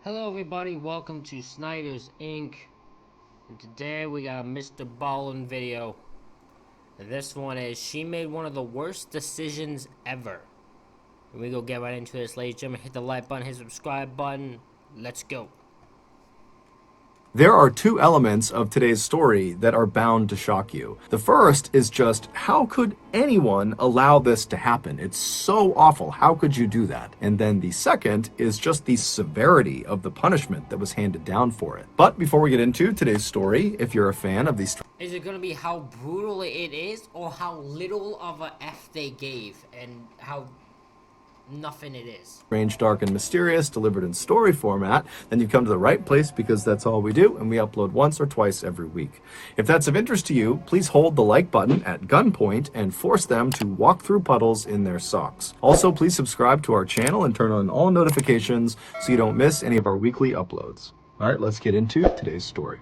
Hello everybody, welcome to Snyder's Inc. And today we got a MrBallen video. And this one is, she made one of the worst decisions ever. And we go get right into this, ladies and gentlemen. Hit the like button, hit the subscribe button. Let's go. There are two elements of today's story that are bound to shock you. The first is just, how could anyone allow this to happen? It's so awful. How could you do that? And then the second is just the severity of the punishment that was handed down for it. But before we get into today's story, if you're a fan of these... Is it gonna be how brutal it is, or how little of a F they gave, and how nothing it is? Strange, dark, and mysterious, delivered in story format, then you've come to the right place, because that's all we do, and we upload once or twice every week. If that's of interest to you, please hold the like button at gunpoint and force them to walk through puddles in their socks. Also, please subscribe to our channel and turn on all notifications so you don't miss any of our weekly uploads. All right, let's get into today's story.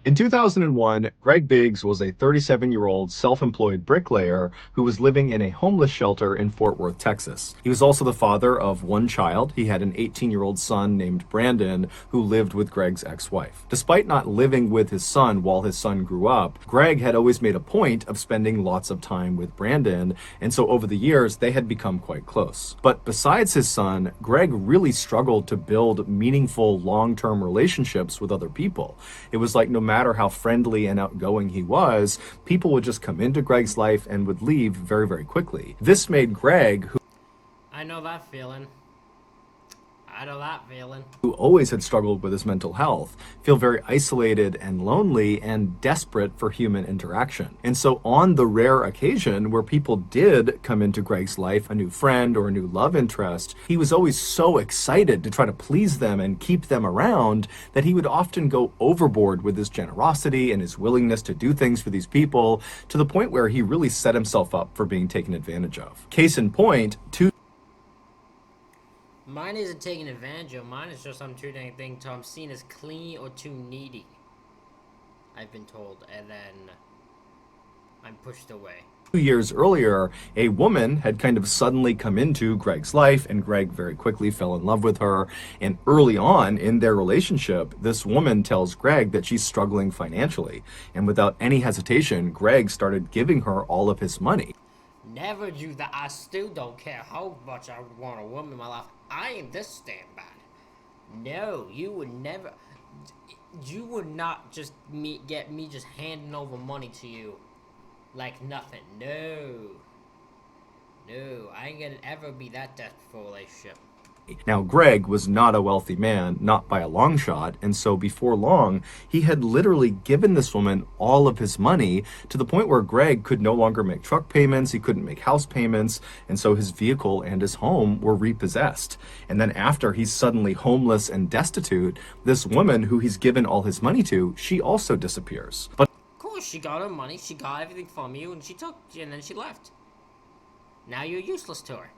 In 2001, Greg Biggs was a 37-year-old self-employed bricklayer who was living in a homeless shelter in Fort Worth, Texas. He was also the father of one child. He had an 18-year-old son named Brandon who lived with Greg's ex-wife. Despite not living with his son while his son grew up, Greg had always made a point of spending lots of time with Brandon, and so over the years they had become quite close. But besides his son, Greg really struggled to build meaningful long-term relationships with other people. It was like no matter how friendly and outgoing he was, people would just come into Greg's life and would leave very, very quickly. This made Greg, I know that feeling. who always had struggled with his mental health, feel very isolated and lonely and desperate for human interaction. And so on the rare occasion where people did come into Greg's life, a new friend or a new love interest, he was always so excited to try to please them and keep them around that he would often go overboard with his generosity and his willingness to do things for these people, to the point where he really set himself up for being taken advantage of. Case in point, Mine isn't taking advantage of. Mine is just I'm too dang thing to I'm seen as clingy or too needy, I've been told, and then I'm pushed away. 2 years earlier, a woman had kind of suddenly come into Greg's life, and Greg very quickly fell in love with her. And early on in their relationship, this woman tells Greg that she's struggling financially. And without any hesitation, Greg started giving her all of his money. Never do that. I still don't care how much I want a woman in my life. I ain't this damn bad. No, you would never. You would not just get me just handing over money to you like nothing. No. No, I ain't gonna ever be that desperate for a relationship. Now, Greg was not a wealthy man, not by a long shot, and so before long, he had literally given this woman all of his money, to the point where Greg could no longer make truck payments, he couldn't make house payments, and so his vehicle and his home were repossessed. And then after he's suddenly homeless and destitute, this woman who he's given all his money to, she also disappears. But of course, she got her money, she got everything from you, and then she left. Now you're useless to her.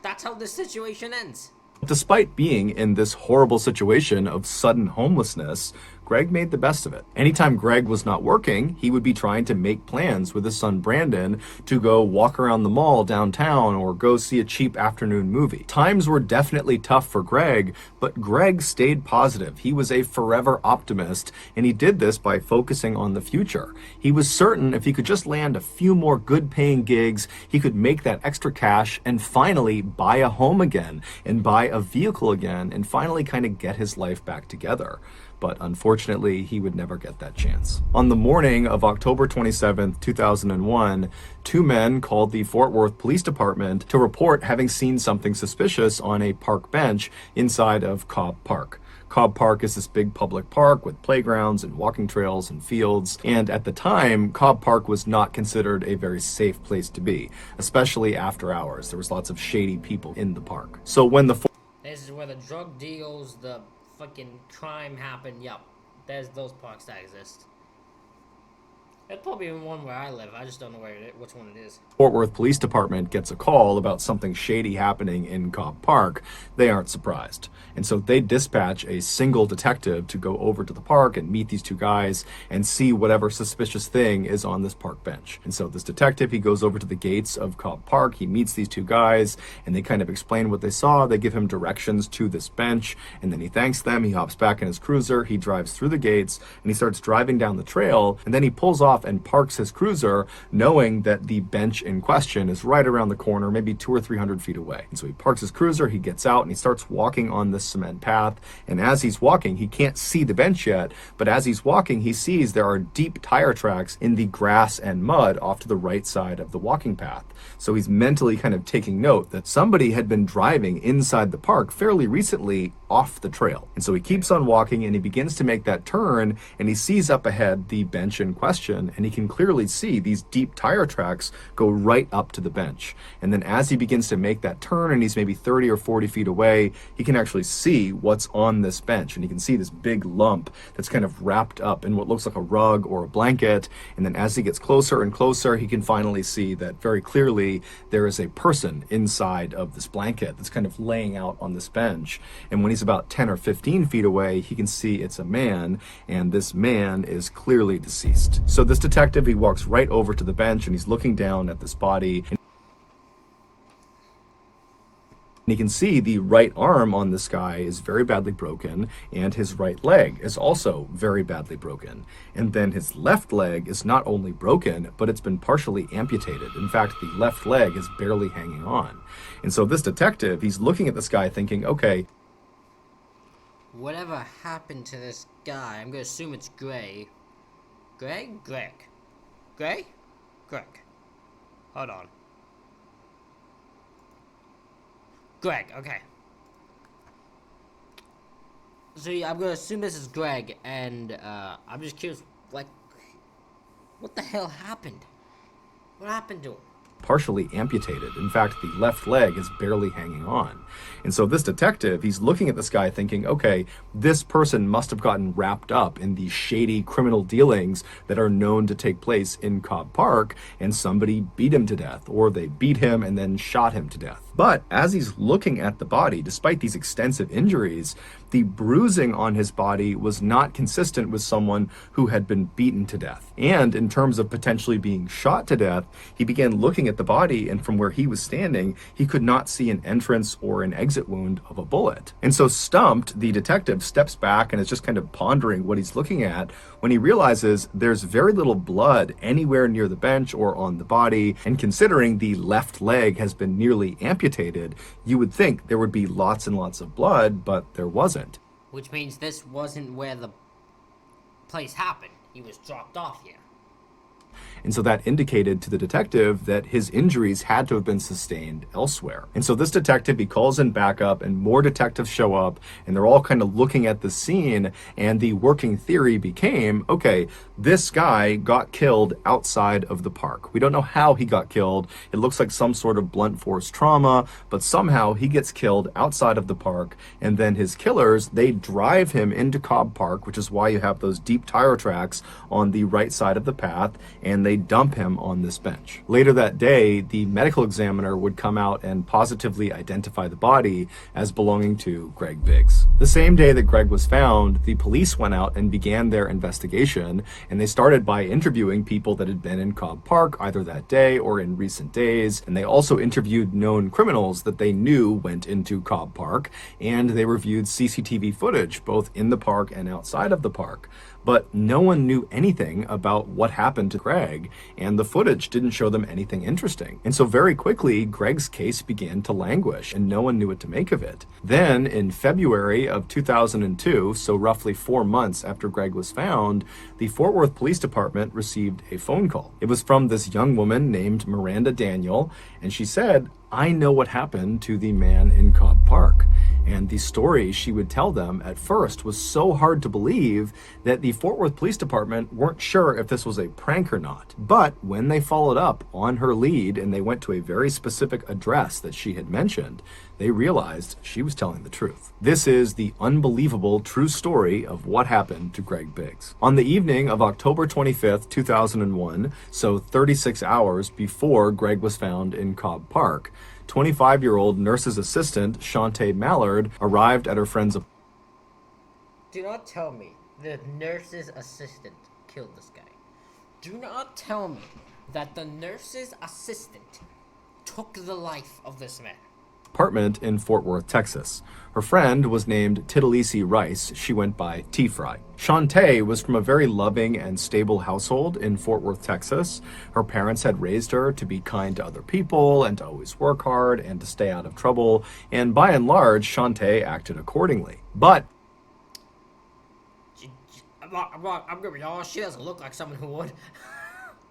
That's how this situation ends. despite being in this horrible situation of sudden homelessness, Greg made the best of it. Anytime Greg was not working, he would be trying to make plans with his son Brandon to go walk around the mall downtown or go see a cheap afternoon movie. Times were definitely tough for Greg, but Greg stayed positive. He was a forever optimist, and he did this by focusing on the future. He was certain if he could just land a few more good-paying gigs, he could make that extra cash and finally buy a home again and buy a vehicle again and finally kind of get his life back together. But unfortunately, he would never get that chance. On the morning of October 27th, 2001, two men called the Fort Worth Police Department to report having seen something suspicious on a park bench inside of Cobb Park. Cobb Park is this big public park with playgrounds and walking trails and fields. And at the time, Cobb Park was not considered a very safe place to be, especially after hours. There was lots of shady people in the park. So when the This is where the drug deals, the fucking crime happen. Yup, there's those parks that exist. It's probably one where I live. I just don't know which one it is. Fort Worth Police Department gets a call about something shady happening in Cobb Park, they aren't surprised. And so they dispatch a single detective to go over to the park and meet these two guys and see whatever suspicious thing is on this park bench. And so this detective, he goes over to the gates of Cobb Park, he meets these two guys, and they kind of explain what they saw. They give him directions to this bench, and then he thanks them. He hops back in his cruiser, he drives through the gates, and he starts driving down the trail, and then he pulls off and parks his cruiser, knowing that the bench in question is right around the corner, maybe 200 or 300 feet away. And so he parks his cruiser, he gets out, and he starts walking on this cement path. And as he's walking, he can't see the bench yet, but as he's walking, he sees there are deep tire tracks in the grass and mud off to the right side of the walking path. So he's mentally kind of taking note that somebody had been driving inside the park fairly recently off the trail. And so he keeps on walking, and he begins to make that turn, and he sees up ahead the bench in question, and he can clearly see these deep tire tracks go right up to the bench. And then as he begins to make that turn, and he's maybe 30 or 40 feet away, he can actually see what's on this bench, and he can see this big lump that's kind of wrapped up in what looks like a rug or a blanket. And then as he gets closer and closer, he can finally see that very clearly there is a person inside of this blanket that's kind of laying out on this bench. And when he's about 10 or 15 feet away, he can see it's a man, and this man is clearly deceased. So this detective, he walks right over to the bench, and he's looking down at this body, and he can see the right arm on this guy is very badly broken, and his right leg is also very badly broken. And then his left leg is not only broken, but it's been partially amputated. In fact, the left leg is barely hanging on. And so this detective, he's looking at this guy thinking, okay, whatever happened to this guy? I'm gonna assume it's Gray. Greg? Greg. Gray? Greg. Hold on. Greg, okay. So yeah, I'm gonna assume this is Greg, and I'm just curious, like, what the hell happened? What happened to him? partially amputated. In fact, the left leg is barely hanging on. And so this detective, he's looking at this guy thinking, okay, this person must have gotten wrapped up in the shady criminal dealings that are known to take place in Cobb Park, and somebody beat him to death, or they beat him and then shot him to death. But as he's looking at the body, despite these extensive injuries, the bruising on his body was not consistent with someone who had been beaten to death. And in terms of potentially being shot to death, he began looking at the body, and from where he was standing, he could not see an entrance or an exit wound of a bullet. And so stumped, the detective steps back and is just kind of pondering what he's looking at when he realizes there's very little blood anywhere near the bench or on the body. And considering the left leg has been nearly amputated, you would think there would be lots and lots of blood, but there wasn't. Which means this wasn't where the place happened. He was dropped off here. And so that indicated to the detective that his injuries had to have been sustained elsewhere. And so this detective, he calls in backup, and more detectives show up, and they're all kind of looking at the scene, and the working theory became, okay, this guy got killed outside of the park. We don't know how he got killed. It looks like some sort of blunt force trauma, but somehow he gets killed outside of the park, and then his killers, they drive him into Cobb Park, which is why you have those deep tire tracks on the right side of the path, and they dump him on this bench. Later that day, the medical examiner would come out and positively identify the body as belonging to Greg Biggs. The same day that Greg was found, the police went out and began their investigation, and they started by interviewing people that had been in Cobb Park either that day or in recent days, and they also interviewed known criminals that they knew went into Cobb Park, and they reviewed CCTV footage both in the park and outside of the park. But no one knew anything about what happened to Greg, and the footage didn't show them anything interesting. And so very quickly, Greg's case began to languish, and no one knew what to make of it. Then, in February of 2002, so roughly 4 months after Greg was found, the Fort Worth Police Department received a phone call. It was from this young woman named Miranda Daniel, and she said, "I know what happened to the man in Cobb Park." And the story she would tell them at first was so hard to believe that the Fort Worth Police Department weren't sure if this was a prank or not. But when they followed up on her lead and they went to a very specific address that she had mentioned, they realized she was telling the truth. This is the unbelievable true story of what happened to Greg Biggs. On the evening of October 25th, 2001, so 36 hours before Greg was found in Cobb Park, 25-year-old nurse's assistant, Shantae Mallard, arrived at her friend's apartment. Do not tell me the nurse's assistant killed this guy. Do not tell me that the nurse's assistant took the life of this man. Apartment in Fort Worth, Texas. Her friend was named Tittalisi Rice. She went by T-Fry. Shantae was from a very loving and stable household in Fort Worth, Texas. Her parents had raised her to be kind to other people and to always work hard and to stay out of trouble. And by and large, Shantae acted accordingly. But I'm gonna be honest, she doesn't look like someone who would.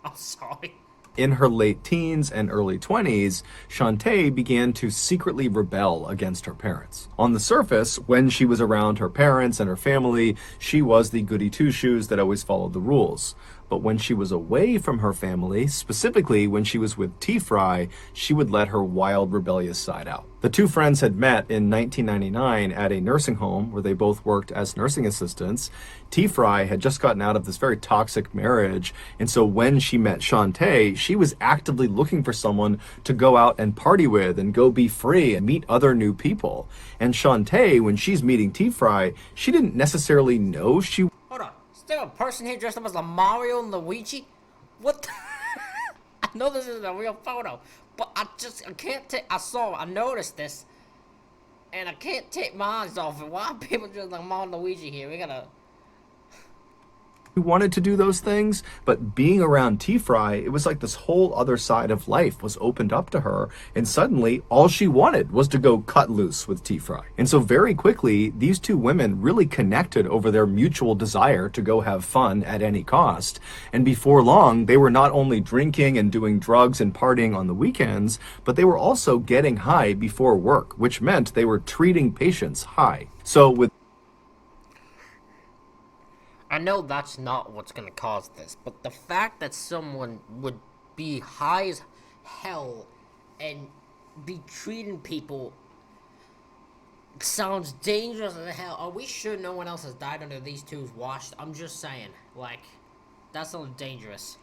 I'm sorry. in her late teens and early 20s, Shantae began to secretly rebel against her parents. On the surface, when she was around her parents and her family, she was the goody two-shoes that always followed the rules. But when she was away from her family, specifically when she was with T-Fry, she would let her wild, rebellious side out. The two friends had met in 1999 at a nursing home where they both worked as nursing assistants. T-Fry had just gotten out of this very toxic marriage, and so when she met Shantae, she was actively looking for someone to go out and party with and go be free and meet other new people. And Shantae, when she's meeting T-Fry, she didn't necessarily know she... Hold on. Is there a person here dressed up as Mario and Luigi? What the... I know this isn't a real photo, but I can't take... I noticed this, and I can't take my eyes off it. Why are people dressed like Mario and Luigi here? We gotta... wanted to do those things, but being around T-Fry, it was like this whole other side of life was opened up to her, and suddenly all she wanted was to go cut loose with T-Fry. And so very quickly, these two women really connected over their mutual desire to go have fun at any cost, and before long, they were not only drinking and doing drugs and partying on the weekends, but they were also getting high before work, which meant they were treating patients high. So with I know that's not what's gonna cause this, but the fact that someone would be high as hell and be treating people sounds dangerous as hell. Are we sure no one else has died under these two's watch? I'm just saying, like, that sounds dangerous.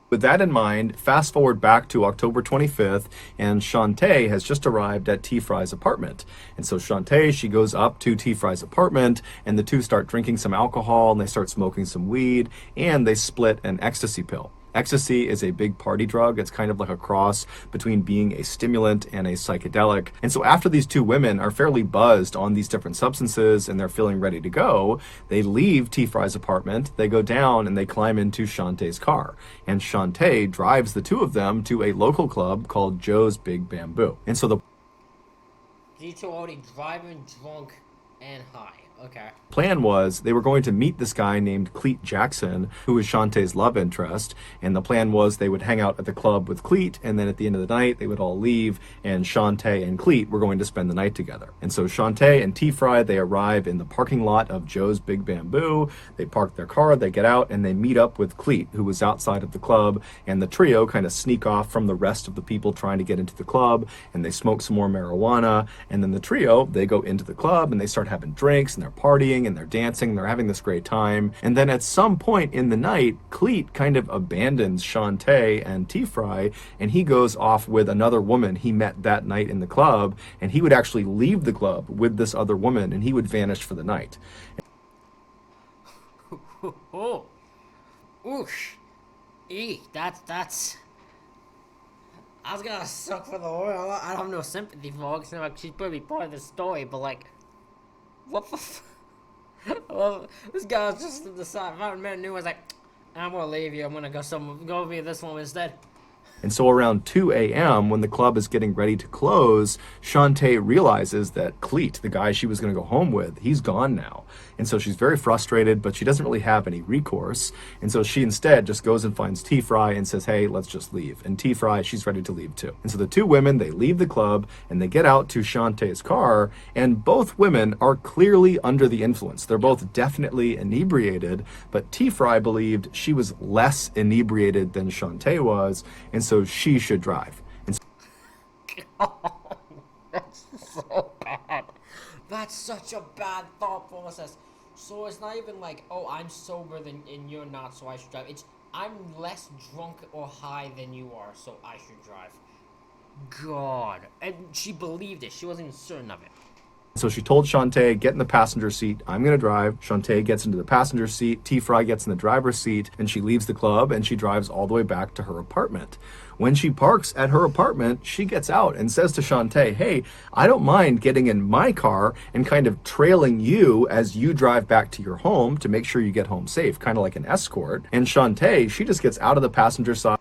With that in mind, fast forward back to October 25th, and Shantae has just arrived at T-Fry's apartment. And so Shantae, she goes up to T-Fry's apartment, and the two start drinking some alcohol, and they start smoking some weed, and they split an ecstasy pill. Ecstasy is a big party drug. It's kind of like a cross between being a stimulant and a psychedelic. And so after these two women are fairly buzzed on these different substances and they're feeling ready to go, they leave T-Fry's apartment, they go down and they climb into Shantae's car. And Shantae drives the two of them to a local club called Joe's Big Bamboo. And so the These two are already driving, drunk, and high. Okay. plan was they were going to meet this guy named Cleet Jackson, who was Shantae's love interest, and the plan was they would hang out at the club with Cleet, and then at the end of the night they would all leave, and Shantae and Cleet were going to spend the night together. And so Shantae and T-Fry, they arrive in the parking lot of Joe's Big Bamboo, they park their car, they get out, and they meet up with Cleet, who was outside of the club, and the trio kind of sneak off from the rest of the people trying to get into the club, and they smoke some more marijuana, and then the trio, they go into the club, and they start having drinks, and they're partying and they're dancing, they're having this great time. And then at some point in the night, Cleet kind of abandons Shantae and T-Fry, and he goes off with another woman he met that night in the club, and he would actually leave the club with this other woman, and he would vanish for the night. Oh. Oosh. That's... I was gonna suck for the oil. I don't have no sympathy for her, 'cause, like, she's probably part of the story, but, like... What the well, this guy was just decided. If I knew, I was like, I'm gonna leave you. I'm gonna go be this one instead. And so around 2 a.m., when the club is getting ready to close, Shantae realizes that Cleet, the guy she was going to go home with, he's gone now. And so she's very frustrated, but she doesn't really have any recourse. And so she instead just goes and finds T-Fry and says, hey, let's just leave. And T-Fry, she's ready to leave too. And so the two women, they leave the club and they get out to Shantae's car. And both women are clearly under the influence. They're both definitely inebriated, but T-Fry believed she was less inebriated than Shantae was. And so she should drive. And Oh, that's so bad. That's such a bad thought process. So it's not even like, oh, I'm sober and you're not, so I should drive. It's, I'm less drunk or high than you are, so I should drive. God. And she believed it. She wasn't even certain of it. so she told Shantae, get in the passenger seat. I'm going to drive. Shantae gets into the passenger seat. T-Fry gets in the driver's seat, and she leaves the club and she drives all the way back to her apartment. When she parks at her apartment, she gets out and says to Shantae, hey, I don't mind getting in my car and kind of trailing you as you drive back to your home to make sure you get home safe, kind of like an escort. And Shantae, she just gets out of the passenger side.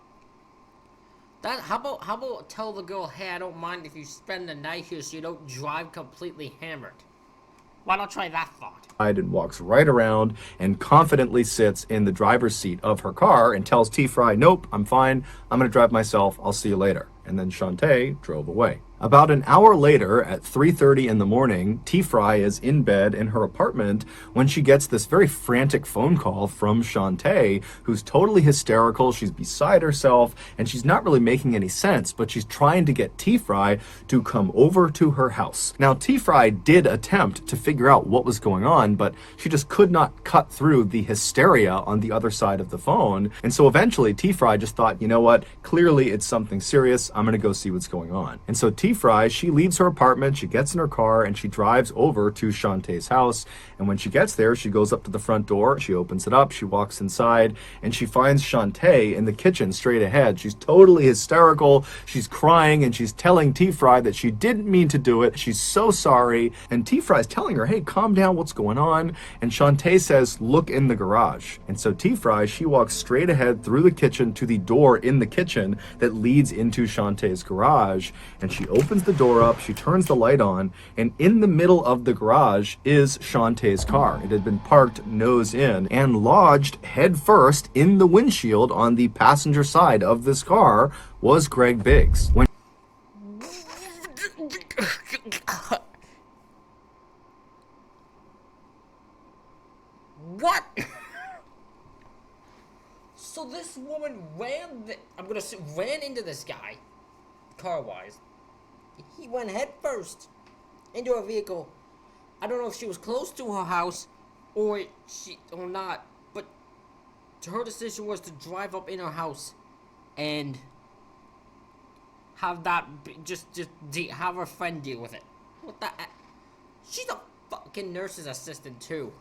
How about tell the girl, hey, I don't mind if you spend the night here so you don't drive completely hammered. Why not try that thought? And walks right around and confidently sits in the driver's seat of her car and tells T-Fry, nope, I'm fine. I'm going to drive myself. I'll see you later. And then Shantae drove away. About an hour later, at 3:30 in the morning, T-Fry is in bed in her apartment when she gets this very frantic phone call from Shantae, who's totally hysterical. She's beside herself, and she's not really making any sense, but she's trying to get T-Fry to come over to her house. Now, T-Fry did attempt to figure out what was going on, but she just could not cut through the hysteria on the other side of the phone. And so eventually, T-Fry just thought, you know what? Clearly, it's something serious. I'm going to go see what's going on. And so T-Fry, she leaves her apartment, she gets in her car, and she drives over to Shantae's house. And when she gets there, she goes up to the front door, she opens it up, she walks inside, and she finds Shantae in the kitchen straight ahead. She's totally hysterical, she's crying, and she's telling T-Fry that she didn't mean to do it. She's so sorry. And T-Fry's telling her, hey, calm down, what's going on? And Shantae says, look in the garage. And so T-Fry, she walks straight ahead through the kitchen to the door in the kitchen that leads into Shantae's garage. And she opens the door up, she turns the light on, and in the middle of the garage is Shantae's car. It had been parked nose in and lodged head first in the windshield on the passenger side of this car was Greg Biggs. What? So this woman ran into this guy, car-wise. He went head first into a vehicle. I don't know if she was close to her house or not, but her decision was to drive up in her house and have have her friend deal with it. What the? She's a fucking nurse's assistant too.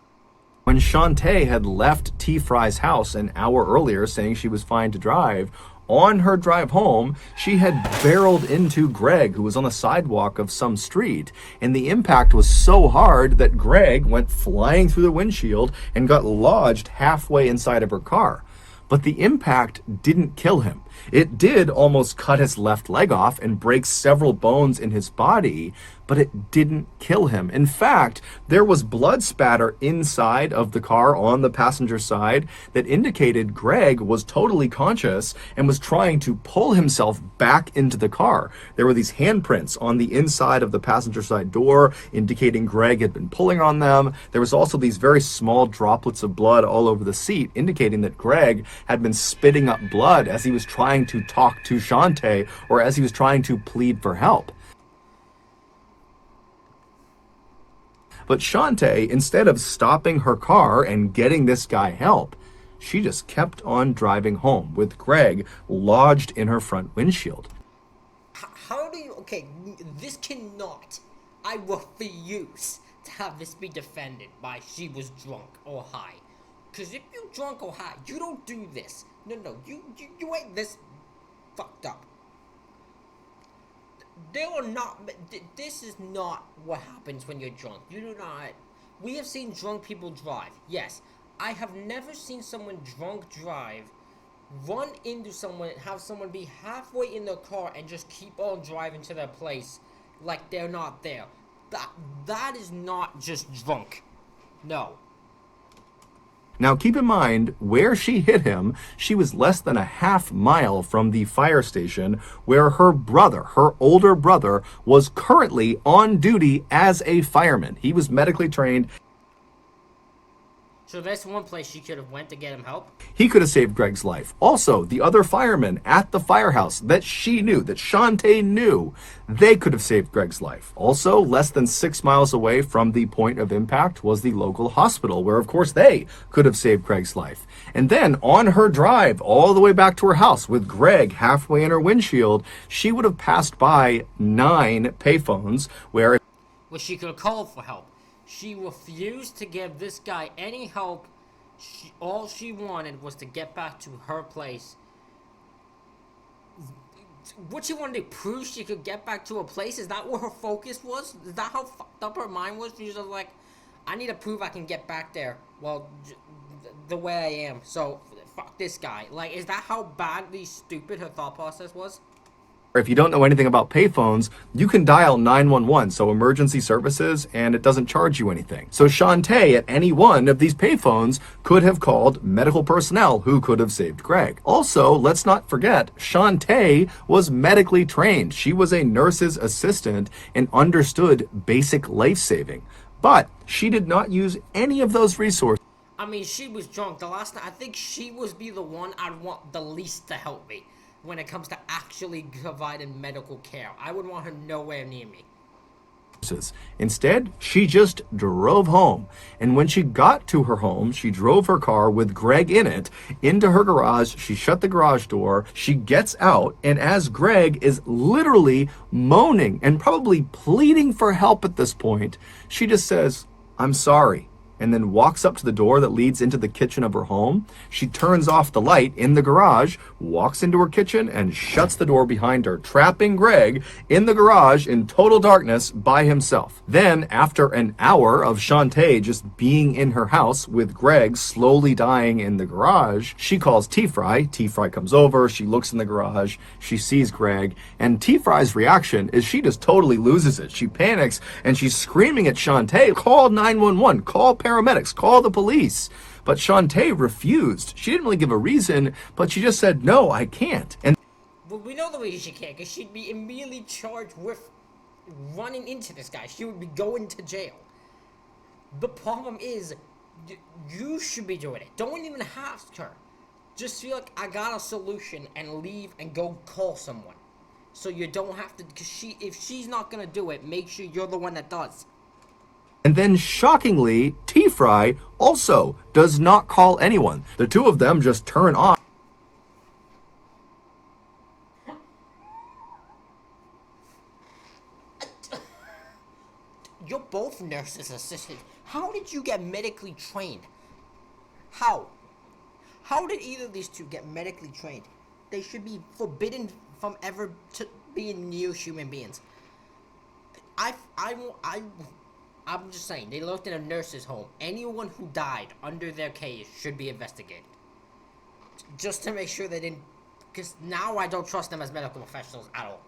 When Shantae had left T-Fry's house an hour earlier saying she was fine to drive, on her drive home, she had barreled into Greg, who was on the sidewalk of some street, and the impact was so hard that Greg went flying through the windshield and got lodged halfway inside of her car. But the impact didn't kill him. It did almost cut his left leg off and break several bones in his body, but it didn't kill him. In fact, there was blood spatter inside of the car on the passenger side that indicated Greg was totally conscious and was trying to pull himself back into the car. There were these handprints on the inside of the passenger side door indicating Greg had been pulling on them. There was also these very small droplets of blood all over the seat indicating that Greg had been spitting up blood as he was trying to talk to Shantae or as he was trying to plead for help. But Shantae, instead of stopping her car and getting this guy help, she just kept on driving home with Greg lodged in her front windshield. How do you... Okay, this cannot... I refuse to have this be defended by she was drunk or high. Because if you're drunk or high, you don't do this. No, you ain't this fucked up. This is not what happens when you're drunk. You do not... We have seen drunk people drive. Yes. I have never seen someone drunk drive run into someone, have someone be halfway in their car and just keep on driving to their place like they're not there. That is not just drunk. No. Now, keep in mind, where she hit him, she was less than a half mile from the fire station where her brother, her older brother, was currently on duty as a fireman. He was medically trained. So that's one place she could have went to get him help. He could have saved Greg's life. Also, the other firemen at the firehouse that she knew, that Shantae knew, they could have saved Greg's life. Also, less than 6 miles away from the point of impact was the local hospital, where of course they could have saved Greg's life. And then on her drive all the way back to her house with Greg halfway in her windshield, she would have passed by 9 payphones where She could have called for help. She refused to give this guy any help. All she wanted was to get back to her place. What she wanted to prove she could get back to her place? Is that what her focus was? Is that how fucked up her mind was? She was just like, I need to prove I can get back there. Well, the way I am. So, fuck this guy. Like, is that how badly stupid her thought process was? if you don't know anything about payphones, you can dial 911, so emergency services, and it doesn't charge you anything. So Shantae at any one of these payphones could have called medical personnel who could have saved Greg. Also, let's not forget, Shantae was medically trained. She was a nurse's assistant and understood basic life saving. But she did not use any of those resources. I mean, she was drunk. The last night, I think she would be the one I'd want the least to help me when it comes to actually providing medical care. I would want her nowhere near me. Instead, she just drove home. And when she got to her home, she drove her car with Greg in it into her garage. She shut the garage door. She gets out. And as Greg is literally moaning and probably pleading for help at this point, she just says, "I'm sorry," and then walks up to the door that leads into the kitchen of her home. She turns off the light in the garage, walks into her kitchen, and shuts the door behind her, trapping Greg in the garage in total darkness by himself. Then, after an hour of Shantae just being in her house with Greg slowly dying in the garage, she calls T-Fry. T-Fry comes over, she looks in the garage, she sees Greg, and T-Fry's reaction is she just totally loses it. She panics, and she's screaming at Shantae, "Call 911, call paramedics, call the police." But Shantae refused. She didn't really give a reason, but she just said, "No, I can't." And Well, we know the reason she can't, because she'd be immediately charged with running into this guy. She would be going to jail. The problem is, you should be doing it. Don't even ask her. Just feel like I got a solution and leave and go call someone. So you don't have to, because if she's not gonna do it, make sure you're the one that does. And then, shockingly, T-Fry also does not call anyone. The two of them just turn off. You're both nurses assistant. How did you get medically trained? How? How did either of these two get medically trained? They should be forbidden from ever to being near human beings. I'm just saying, they looked in a nurse's home. Anyone who died under their care should be investigated. Just to make sure they didn't... Because now I don't trust them as medical professionals at all.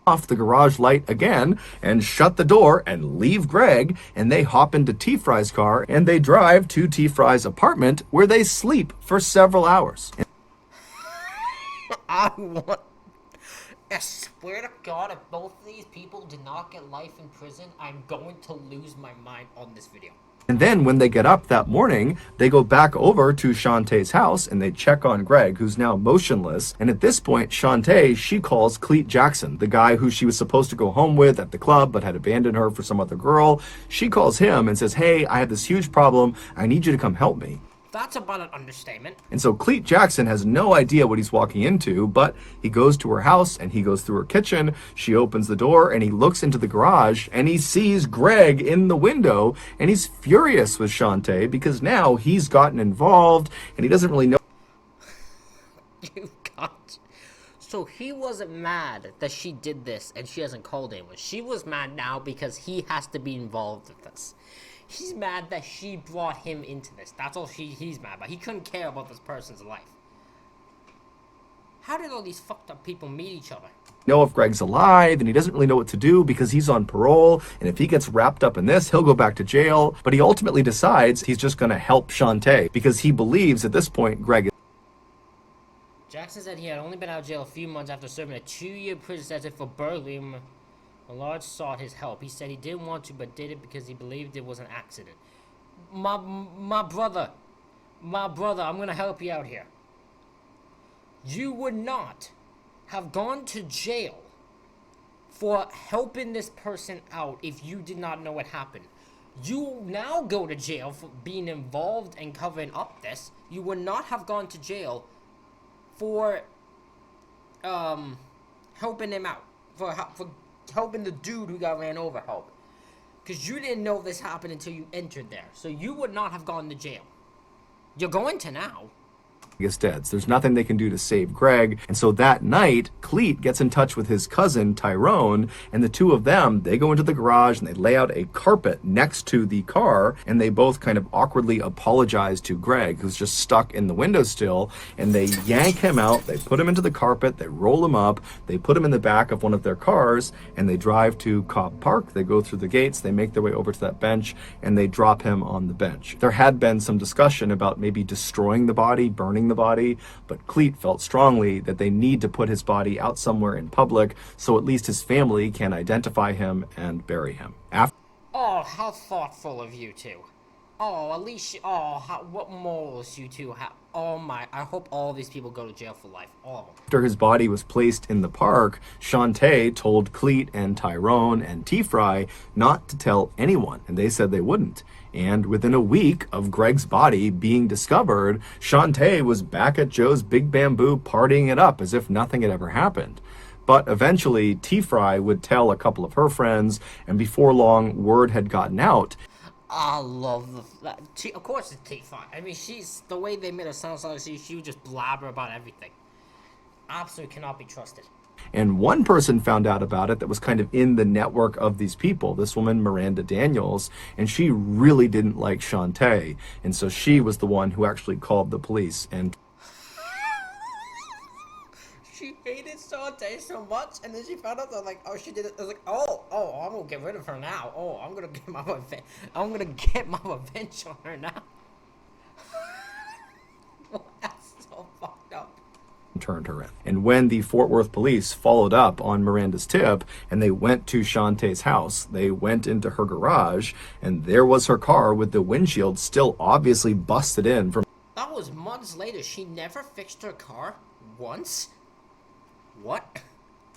Off the garage light again and shut the door and leave Greg, and they hop into T-Fry's car and they drive to T-Fry's apartment where they sleep for several hours. I swear to God, if both of these people did not get life in prison, I'm going to lose my mind on this video. And then when they get up that morning, they go back over to Shantae's house and they check on Greg, who's now motionless. And at this point, Shantae, she calls Cleet Jackson, the guy who she was supposed to go home with at the club but had abandoned her for some other girl. She calls him and says, "Hey, I have this huge problem. I need you to come help me." That's about an understatement. And so Cleet Jackson has no idea what he's walking into, but he goes to her house and he goes through her kitchen. She opens the door and he looks into the garage and he sees Greg in the window, and he's furious with Shantae because now he's gotten involved and he doesn't really know. You got... So he wasn't mad that she did this and she hasn't called anyone. She was mad now because he has to be involved with this. He's mad that she brought him into this. That's all he's mad about. He couldn't care about this person's life. How did all these fucked up people meet each other? Know if Greg's alive, and he doesn't really know what to do because he's on parole, and if he gets wrapped up in this, he'll go back to jail. But he ultimately decides he's just going to help Shantae because he believes at this point Greg is. Jackson said he had only been out of jail a few months after serving a 2-year prison sentence for burglary. Millard sought his help. He said he didn't want to, but did it because he believed it was an accident. My brother, I'm gonna help you out here. You would not have gone to jail for helping this person out if you did not know what happened. You now go to jail for being involved and covering up this. You would not have gone to jail for helping him out, for helping the dude who got ran over help, because you didn't know this happened until you entered there. So you would not have gone to jail. You're going to now. Is dead. So there's nothing they can do to save Greg. And so that night, Cleet gets in touch with his cousin, Tyrone, and the two of them, they go into the garage and they lay out a carpet next to the car, and they both kind of awkwardly apologize to Greg, who's just stuck in the windowsill, and they yank him out, they put him into the carpet, they roll him up, they put him in the back of one of their cars, and they drive to Cobb Park. They go through the gates, they make their way over to that bench, and they drop him on the bench. There had been some discussion about maybe destroying the body, burning the body, but Cleet felt strongly that they need to put his body out somewhere in public so at least his family can identify him and bury him. Oh, how thoughtful of you two. Oh, at least what morals you two have. Oh my, I hope all these people go to jail for life. All of them. After his body was placed in the park, Shantae told Cleet and Tyrone and T-Fry not to tell anyone, and they said they wouldn't. And within a week of Greg's body being discovered, Shantae was back at Joe's Big Bamboo partying it up as if nothing had ever happened. But eventually, T-Fry would tell a couple of her friends, and before long, word had gotten out. I love of course it's T-Fry. I mean, she's, the way they made her sound like she would just blabber about everything. Absolutely cannot be trusted. And one person found out about it that was kind of in the network of these people, this woman, Miranda Daniels, and she really didn't like Shantae. And so she was the one who actually called the police. And she hated Shantae so much, and then she found out that, like, oh, she did it. I was like, oh, I'm gonna get rid of her now. Oh, I'm gonna get my revenge on her now. That's so fucked up. Turned her in. And when the Fort Worth police followed up on Miranda's tip and they went to Shantae's house, they went into her garage, and there was her car with the windshield still obviously busted in from. That was months later. She never fixed her car once? What?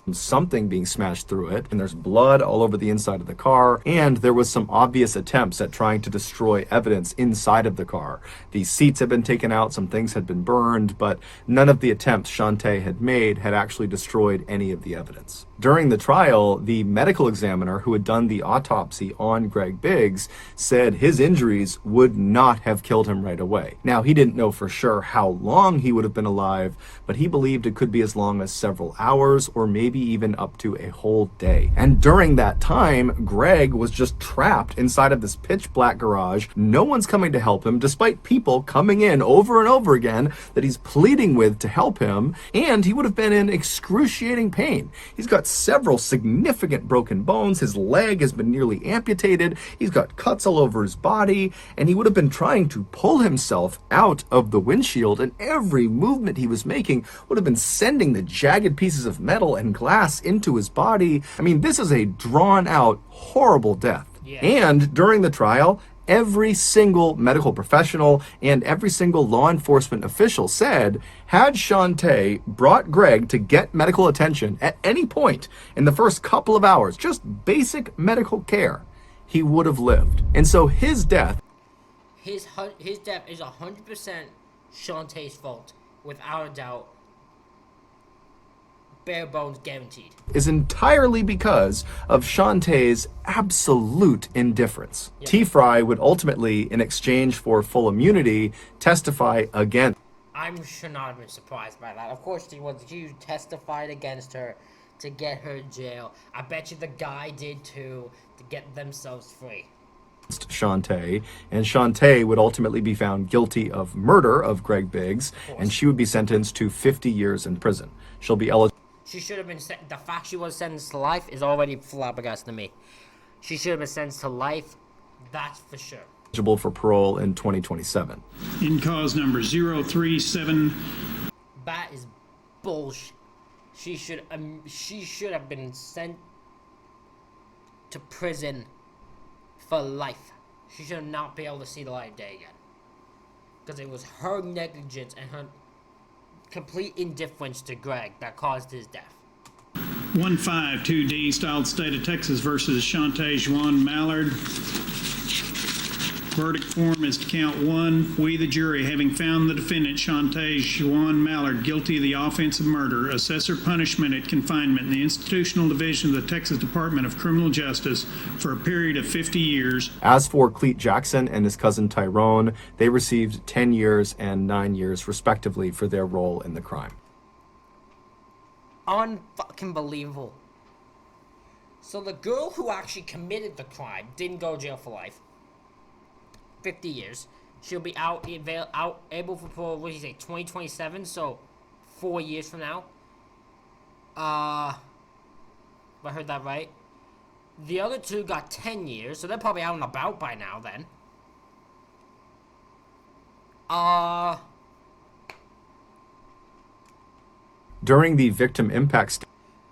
Something being smashed through it, and there's blood all over the inside of the car, and there was some obvious attempts at trying to destroy evidence inside of the car. The seats had been taken out, some things had been burned, but none of the attempts Shantae had made had actually destroyed any of the evidence. During the trial, the medical examiner who had done the autopsy on Greg Biggs said his injuries would not have killed him right away. Now, he didn't know for sure how long he would have been alive, but he believed it could be as long as several hours or maybe even up to a whole day. And during that time, Greg was just trapped inside of this pitch black garage. No one's coming to help him, despite people coming in over and over again that he's pleading with to help him, and he would have been in excruciating pain. He's got several significant broken bones, his leg has been nearly amputated, he's got cuts all over his body, and he would have been trying to pull himself out of the windshield, and every movement he was making would have been sending the jagged pieces of metal and glass into his body. I mean, this is a drawn out, horrible death. Yeah. And during the trial, every single medical professional and every single law enforcement official said, had Shantae brought Greg to get medical attention at any point in the first couple of hours, just basic medical care, he would have lived. And so his death is 100% Shantae's fault, without a doubt. Bare bones guaranteed. Is entirely because of Shantae's absolute indifference. Yep. T-Fry would ultimately, in exchange for full immunity, testify against. I should not have been surprised by that. Of course he was. He testified against her to get her in jail. I bet you the guy did too, to get themselves free. Shantae, and Shantae would ultimately be found guilty of murder of Greg Biggs, and she would be sentenced to 50 years in prison. She'll be eligible. She should have been the fact she was sentenced to life is already flabbergasted to me. She should have been sentenced to life, that's for sure. For parole in 2027. In cause number 037. That is bullshit. She should have been sent to prison for life. She should not be able to see the light of day again. Because it was her negligence and her complete indifference to Greg that caused his death. 152D, styled State of Texas versus Shantae Juan Mallard. Verdict form is to count one. We, the jury, having found the defendant, Shantae Juan Mallard, guilty of the offense of murder, assess her punishment at confinement in the Institutional Division of the Texas Department of Criminal Justice for a period of 50 years. As for Cleet Jackson and his cousin Tyrone, they received 10 years and 9 years, respectively, for their role in the crime. Unfucking believable. So the girl who actually committed the crime didn't go to jail for life. 50 years. She'll be able for parole, what did you say, 2027, so 4 years from now. If I heard that right. The other two got 10 years, so they're probably out and about by now then. During the victim impact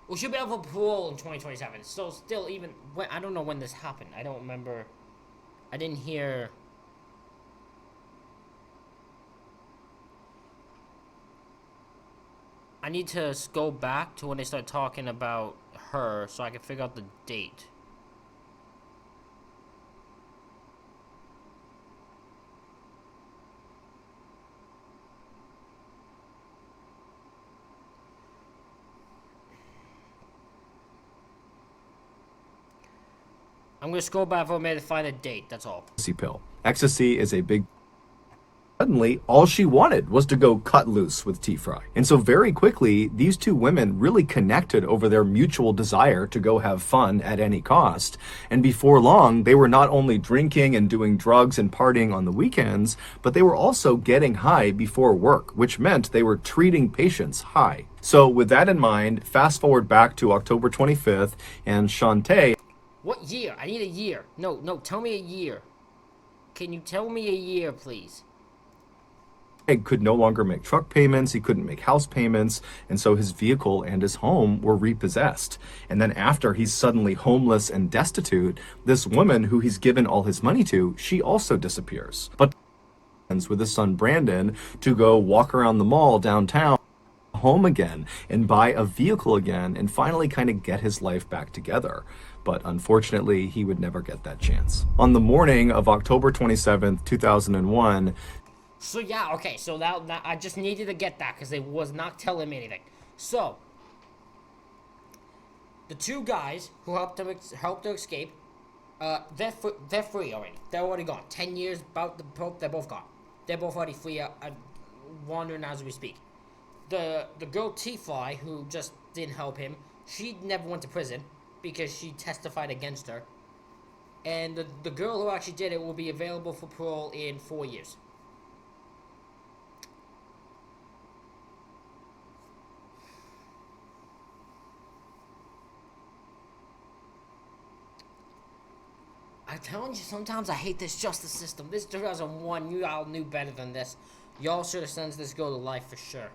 We should be able for parole in 2027. So still even, I don't know when this happened. I don't remember. I didn't hear. I need to go back to when they start talking about her so I can figure out the date. I'm going to scroll back for a minute to find a date, that's all. pill. Ecstasy is a big... Suddenly, all she wanted was to go cut loose with T-Fry. And so very quickly, these two women really connected over their mutual desire to go have fun at any cost. And before long, they were not only drinking and doing drugs and partying on the weekends, but they were also getting high before work, which meant they were treating patients high. So with that in mind, fast forward back to October 25th, and Shantae... What year? I need a year. No, tell me a year. Can you tell me a year, please? Could no longer make truck payments, he couldn't make house payments, and so his vehicle and his home were repossessed. And then after he's suddenly homeless and destitute, this woman who he's given all his money to, she also disappears. But with his son Brandon to go walk around the mall downtown, home again, and buy a vehicle again, and finally kind of get his life back together. But unfortunately, he would never get that chance. On the morning of October 27th, 2001, so yeah, okay, so that I just needed to get that because it was not telling me anything. So, the two guys who helped her escape, they're free already. They're already gone. 10 years, about the Pope, they're both gone. They're both already free, wandering as we speak. The girl T-Fly, who just didn't help him, she never went to prison because she testified against her. And the girl who actually did it will be available for parole in 4 years. I'm telling you, sometimes I hate this justice system. This 2001, you all knew better than this. Y'all should have sentenced this girl to life for sure.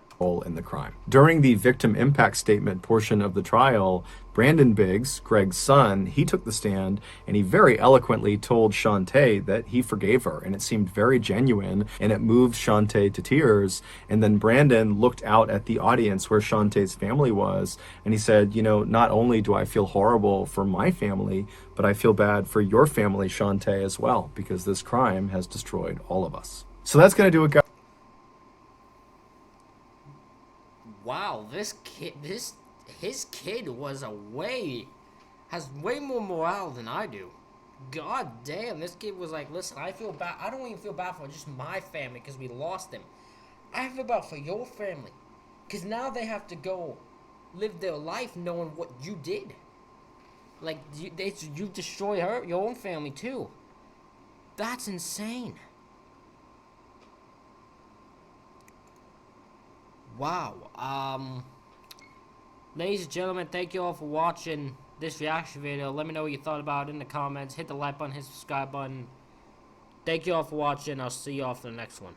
In the crime. During the victim impact statement portion of the trial, Brandon Biggs, Greg's son, he took the stand and he very eloquently told Shantae that he forgave her, and it seemed very genuine and it moved Shantae to tears. And then Brandon looked out at the audience where Shantae's family was and he said, you know, not only do I feel horrible for my family, but I feel bad for your family, Shantae, as well, because this crime has destroyed all of us. So that's going to do it, guys. Wow, his kid has way more morale than I do. God damn, this kid was like, listen, I feel bad. I don't even feel bad for just my family because we lost him. I feel bad for your family because now they have to go live their life knowing what you did. Like, you destroy your own family too. That's insane. Wow. Ladies and gentlemen, thank you all for watching this reaction video. Let me know what you thought about it in the comments. Hit the like button, hit the subscribe button. Thank you all for watching. I'll see you all for the next one.